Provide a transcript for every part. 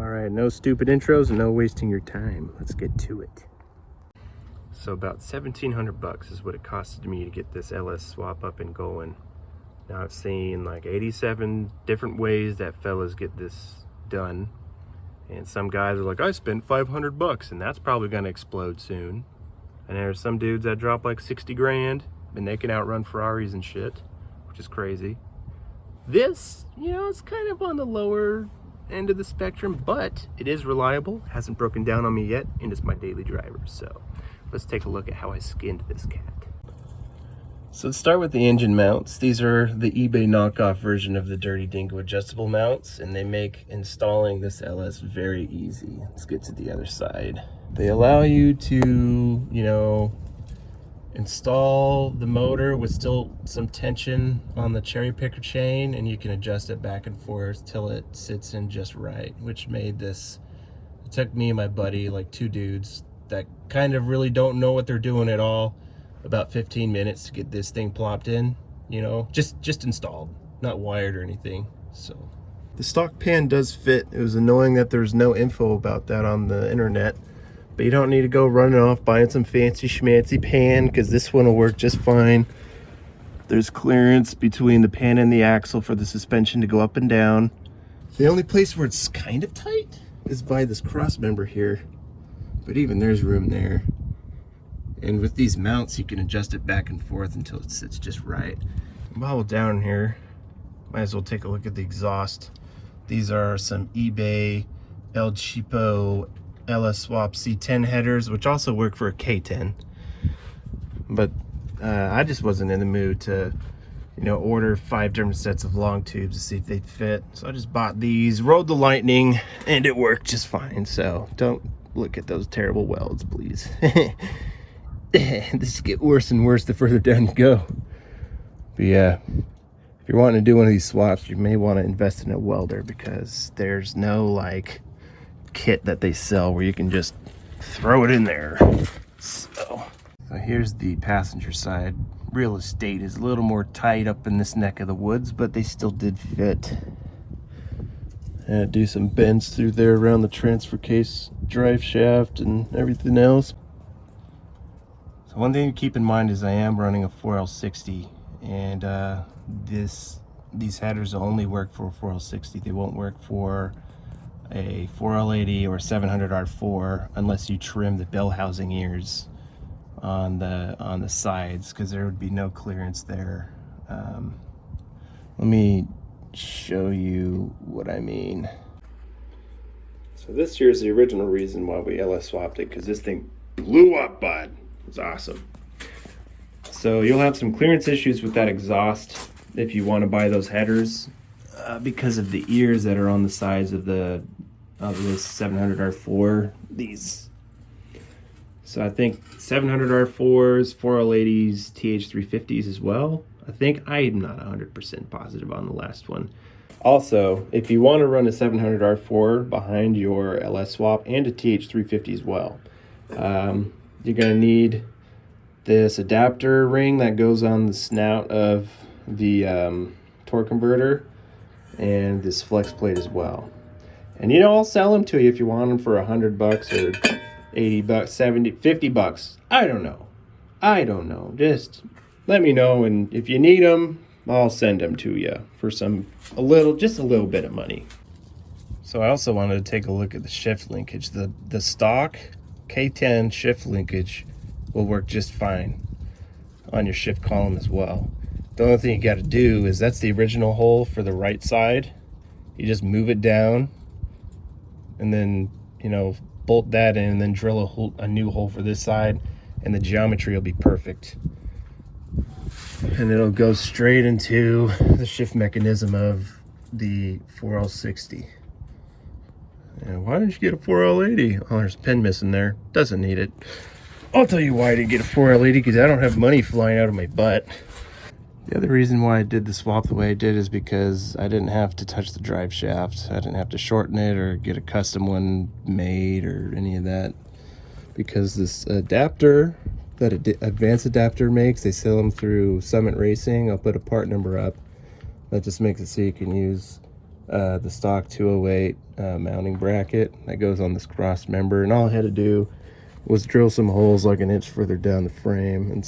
Alright, no stupid intros and no wasting your time. Let's get to it. So about $1,700 is what it costed me to get this LS swap up and going. Now I've seen like 87 different ways that fellas get this done. And some guys are like, I spent $500 and that's probably gonna explode soon. And there's some dudes that drop like 60 grand and they can outrun Ferraris and shit, which is crazy. This, it's kind of on the lower end of the spectrum, but it is reliable, hasn't broken down on me yet, and it's my daily driver. So let's take a look at how I skinned this cat. So let's start with the engine mounts. These are the eBay knockoff version of the Dirty Dingo adjustable mounts, and they make installing this LS very easy. Let's get to the other side. They allow you to, install the motor with still some tension on the cherry picker chain, and you can adjust it back and forth till it sits in just right, which made this, it took me and my buddy, like two dudes that kind of really don't know what they're doing at all, about 15 minutes to get this thing plopped in, just installed, not wired or anything. So the stock pan does fit. It was annoying that there's no info about that on the internet. But you don't need to go running off buying some fancy schmancy pan, because this one will work just fine. There's clearance between the pan and the axle for the suspension to go up and down. The only place where it's kind of tight is by this cross member here, but even there's room there. And with these mounts you can adjust it back and forth until it sits just right. While we're down here, might as well take a look at the exhaust. These are some eBay El Cheapo LS Swap C10 headers, which also work for a K10, but I just wasn't in the mood to order 5 different sets of long tubes to see if they'd fit, so I just bought these, rode the lightning, and it worked just fine. So don't look at those terrible welds, please. This get worse and worse the further down you go. But yeah, if you're wanting to do one of these swaps, you may want to invest in a welder, because there's no kit that they sell where you can just throw it in there. So here's the passenger side. Real estate is a little more tight up in this neck of the woods, but they still did fit. And do some bends through there around the transfer case, drive shaft, and everything else. So one thing to keep in mind is I am running a 4L60, and these headers only work for a 4L60. They won't work for a 4L80 or 700R4 unless you trim the bell housing ears on the sides, because there would be no clearance there. Let me show you what I mean. So this here is the original reason why we LS swapped it, because this thing blew up, bud. It's awesome. So you'll have some clearance issues with that exhaust if you want to buy those headers, because of the ears that are on the sides of this 700R4. These, so I think 700R4s, 4L80s, TH350s as well. I think, I'm not 100% positive on the last one. Also, if you want to run a 700R4 behind your LS swap and a TH350 as well, you're going to need this adapter ring that goes on the snout of the torque converter, and this flex plate as well. And I'll sell them to you if you want them for $100 or $80, 70, $50. I don't know. Just let me know, and if you need them, I'll send them to you for just a little bit of money. So I also wanted to take a look at the shift linkage. The stock K10 shift linkage will work just fine on your shift column as well. The only thing you got to do is, that's the original hole for the right side. You just move it down and then bolt that in, and then drill a new hole for this side, and the geometry will be perfect, and it'll go straight into the shift mechanism of the 4L60. And why didn't you get a 4L80? Oh, there's a pin missing there. Doesn't need it. I'll tell you why I didn't get a 4L80, because I don't have money flying out of my butt. The other reason why I did the swap the way I did is because I didn't have to touch the drive shaft. I didn't have to shorten it or get a custom one made or any of that, because this adapter that Advanced Adapter makes, they sell them through Summit Racing. I'll put a part number up. That just makes it so you can use the stock 208 mounting bracket that goes on this cross member, and all I had to do was drill some holes like an inch further down the frame, and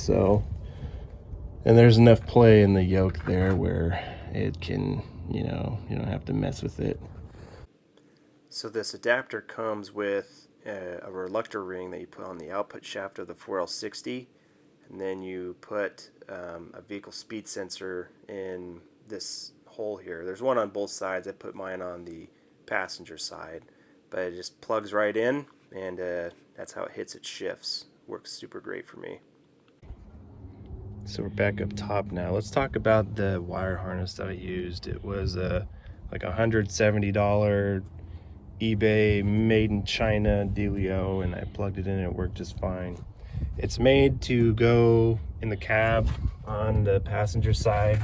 there's enough play in the yoke there where it can, you don't have to mess with it. So this adapter comes with a reluctor ring that you put on the output shaft of the 4L60, and then you put a vehicle speed sensor in this hole here. There's one on both sides. I put mine on the passenger side, but it just plugs right in, and that's how it hits its shifts. Works super great for me. So we're back up top now. Let's talk about the wire harness that I used. It was like $170 eBay made in China dealio, and I plugged it in and it worked just fine. It's made to go in the cab on the passenger side,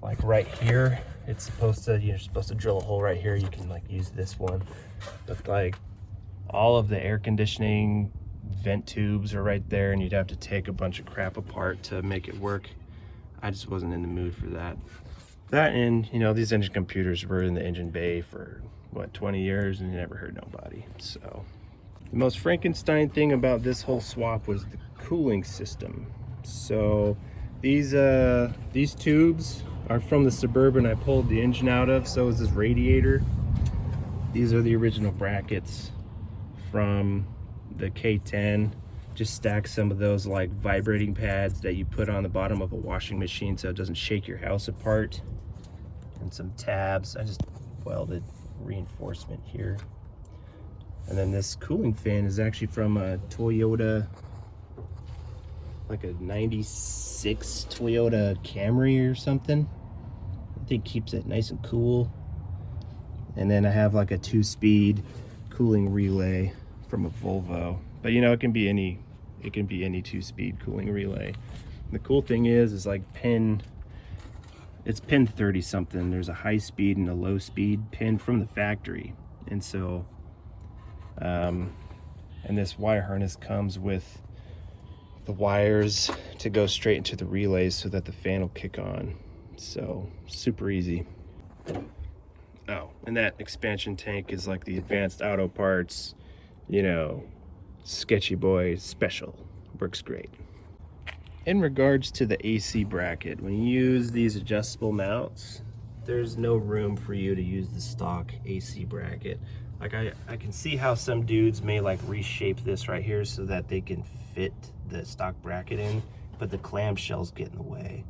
like right here. It's supposed to, you're supposed to drill a hole right here. You can like use this one, but like all of the air conditioning vent tubes are right there, and you'd have to take a bunch of crap apart to make it work. I just wasn't in the mood for that. That, and these engine computers were in the engine bay for what, 20 years, and you never heard nobody. So the most Frankenstein thing about this whole swap was the cooling system. So these tubes are from the Suburban I pulled the engine out of. So is this radiator. These are the original brackets from the K10. Just stack some of those like vibrating pads that you put on the bottom of a washing machine so it doesn't shake your house apart, and some tabs. I just welded reinforcement here. And then this cooling fan is actually from a Toyota, like a 96 Toyota Camry or something. I think keeps it nice and cool. And then I have like a 2-speed cooling relay from a Volvo, but it can be any 2-speed cooling relay. The cool thing is like it's pin 30 something. There's a high speed and a low speed pin from the factory, and so and this wire harness comes with the wires to go straight into the relays so that the fan will kick on. So super easy. Oh, and that expansion tank is like the Advanced Auto Parts, Sketchy Boy special. Works great. In regards to the AC bracket, when you use these adjustable mounts, there's no room for you to use the stock AC bracket. Like I can see how some dudes may like reshape this right here so that they can fit the stock bracket in, but the clamshells get in the way.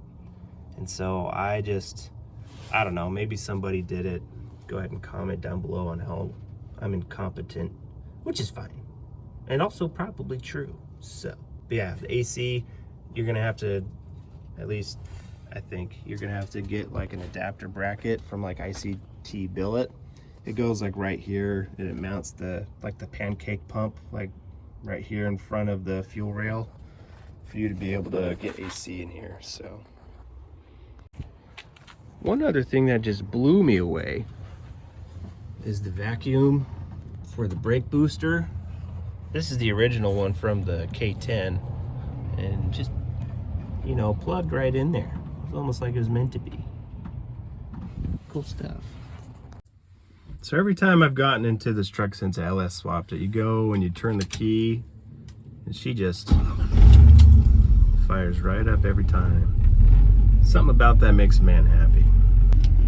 And so I don't know, maybe somebody did it. Go ahead and comment down below on how I'm incompetent, which is fine, and also probably true. So, but yeah, the AC, you're gonna have to, at least I think, you're gonna have to get like an adapter bracket from like ICT Billet. It goes like right here, and it mounts the pancake pump like right here in front of the fuel rail for you to be able to get AC in here. So one other thing that just blew me away is the vacuum for the brake booster. This is the original one from the K10, and just plugged right in there. It's almost like it was meant to be. Cool stuff. So every time I've gotten into this truck since I LS swapped it, you go and you turn the key, and she just fires right up every time. Something about that makes a man happy.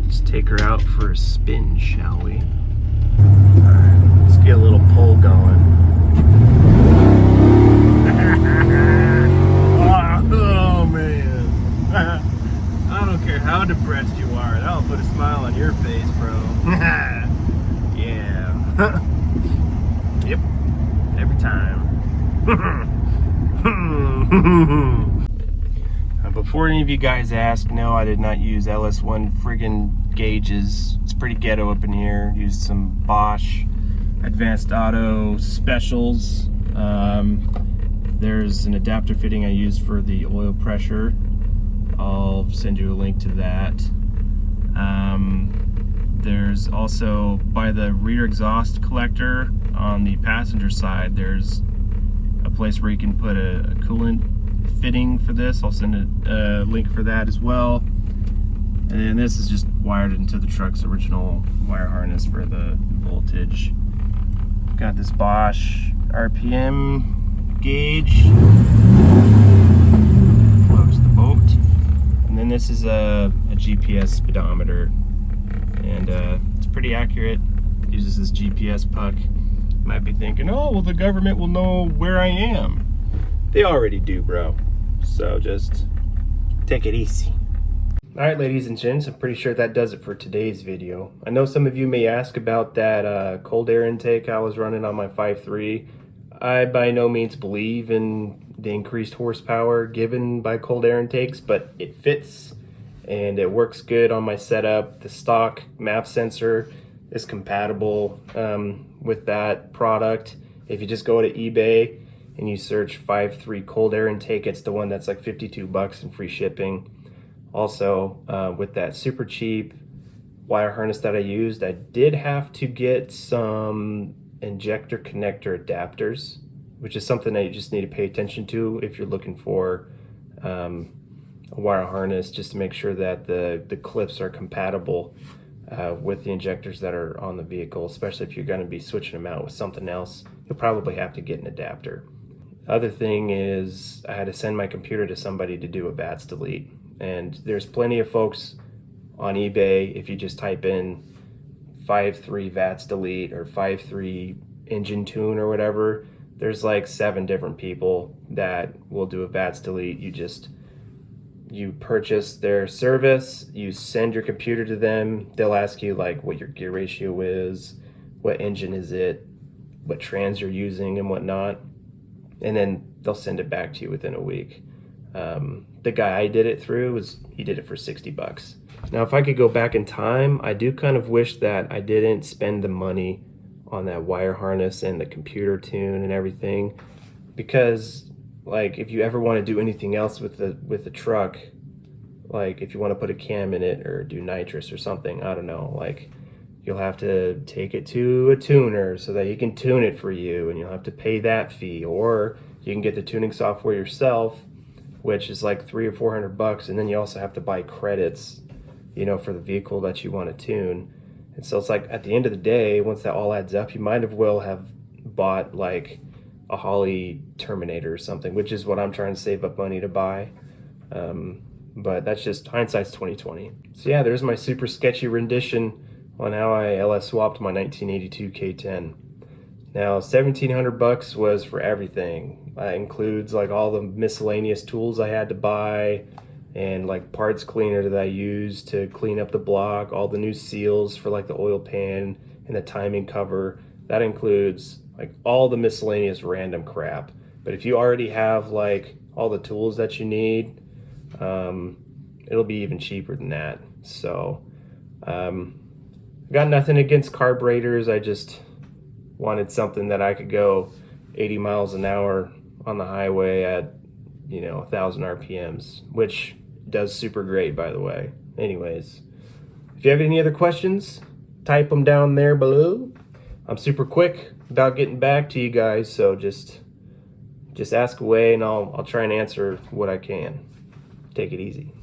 Let's take her out for a spin, shall we? Alright, let's get a little pull going. Oh man. I don't care how depressed you are, that'll put a smile on your face, bro. Yeah. Yep. Every time. Before any of you guys ask, no, I did not use LS1 friggin' gauges. It's pretty ghetto up in here. Used some Bosch Advanced Auto Specials. There's an adapter fitting I used for the oil pressure. I'll send you a link to that. There's also, by the rear exhaust collector on the passenger side, there's a place where you can put a coolant fitting for this. I'll send a link for that as well. And then this is just wired into the truck's original wire harness for the voltage. Got this Bosch RPM gauge. Floats the boat. And then this is a GPS speedometer. And it's pretty accurate. Uses this GPS puck. You might be thinking, oh, well, the government will know where I am. They already do, bro. So just take it easy. All right, ladies and gents, I'm pretty sure that does it for today's video. I know some of you may ask about that cold air intake I was running on my 5.3. I by no means believe in the increased horsepower given by cold air intakes, but it fits and it works good on my setup. The stock MAP sensor is compatible with that product. If you just go to eBay and you search 5.3 cold air intake, it's the one that's like 52 bucks and free shipping. Also, with that super cheap wire harness that I used, I did have to get some injector connector adapters, which is something that you just need to pay attention to if you're looking for a wire harness, just to make sure that the clips are compatible with the injectors that are on the vehicle, especially if you're going to be switching them out with something else. You'll probably have to get an adapter. Other thing is I had to send my computer to somebody to do a VATS delete. And there's plenty of folks on eBay, if you just type in 5.3 VATS delete or 5.3 engine tune or whatever, there's like 7 different people that will do a VATS delete. You purchase their service, you send your computer to them, they'll ask you like what your gear ratio is, what engine is it, what trans you're using and whatnot, and then they'll send it back to you within a week. The guy I did it through, he did it for 60 bucks. Now, if I could go back in time, I do kind of wish that I didn't spend the money on that wire harness and the computer tune and everything, because like if you ever want to do anything else with the truck, like if you want to put a cam in it or do nitrous or something, I don't know, like you'll have to take it to a tuner so that he can tune it for you, and you'll have to pay that fee, or you can get the tuning software yourself, which is like $300 or $400, and then you also have to buy credits, you know, for the vehicle that you want to tune. And so it's like at the end of the day, once that all adds up, you might as well have bought like a Holley Terminator or something, which is what I'm trying to save up money to buy. But that's just hindsight's 2020. So yeah, there's my super sketchy rendition on how I LS swapped my 1982 K10. Now, $1,700 was for everything. That includes like all the miscellaneous tools I had to buy, and like parts cleaner that I used to clean up the block, all the new seals for like the oil pan and the timing cover. That includes like all the miscellaneous random crap. But if you already have like all the tools that you need, it'll be even cheaper than that. So got nothing against carburetors. I just wanted something that I could go 80 miles an hour on the highway at, 1,000 RPMs, which does super great, by the way. Anyways, if you have any other questions, type them down there below. I'm super quick about getting back to you guys, so just ask away and I'll try and answer what I can. Take it easy.